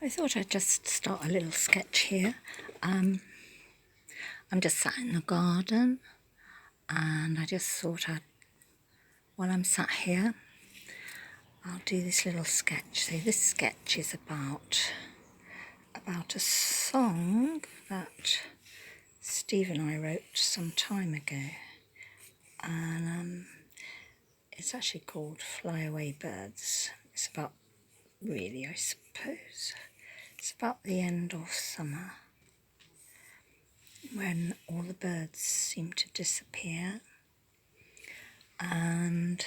I thought I'd just start a little sketch here. I'm just sat in the garden and I just thought while I'm sat here, I'll do this little sketch. So this sketch is about a song that Steve and I wrote some time ago. And it's actually called Fly Away Birds. It's about, really, I suppose, it's about the end of summer, when all the birds seem to disappear and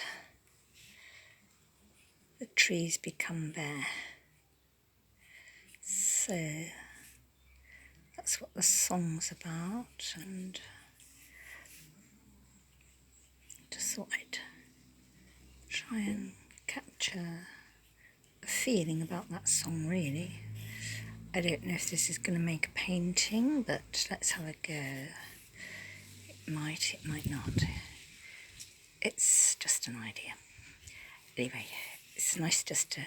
the trees become bare. So that's what the song's about, and just thought I'd try and capture a feeling about that song, really. I don't know if this is going to make a painting, but let's have a go. It might not. It's just an idea. Anyway, it's nice just to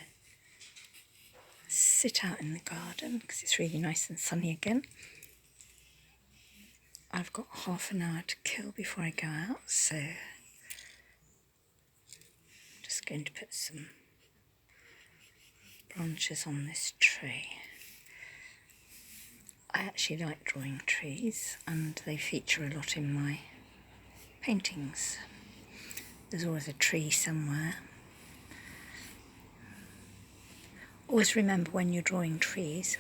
sit out in the garden because it's really nice and sunny again. I've got half an hour to kill before I go out, so I'm just going to put some branches on this tree. I actually like drawing trees and they feature a lot in my paintings. There's always a tree somewhere. Always remember when you're drawing trees,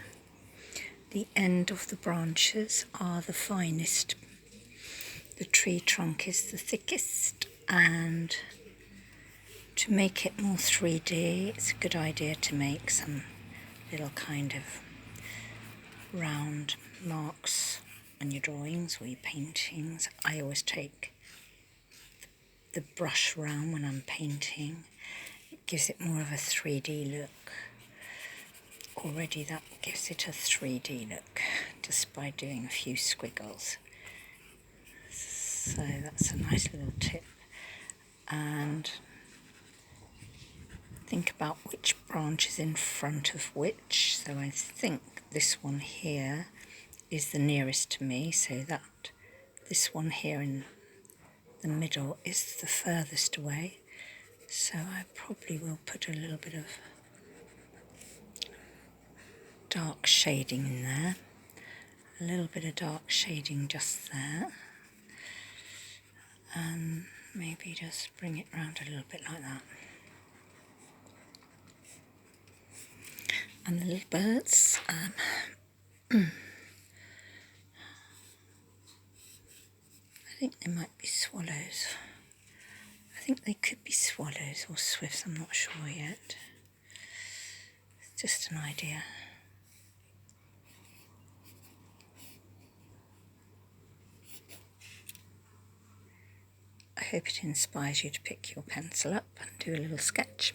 the end of the branches are the finest. The tree trunk is the thickest, and to make it more 3D, it's a good idea to make some little kind of round marks on your drawings or your paintings. I always take the brush round when I'm painting. It gives it more of a 3D look. Already that gives it a 3D look just by doing a few squiggles. So that's a nice little tip. And think about which branch is in front of which. So I think this one here is the nearest to me, so that this one here in the middle is the furthest away. So I probably will put a little bit of dark shading in there, a little bit of dark shading just there, and maybe just bring it round a little bit like that. And the little birds, I think they might be swallows. I think they could be swallows or swifts, I'm not sure yet. It's just an idea. I hope it inspires you to pick your pencil up and do a little sketch.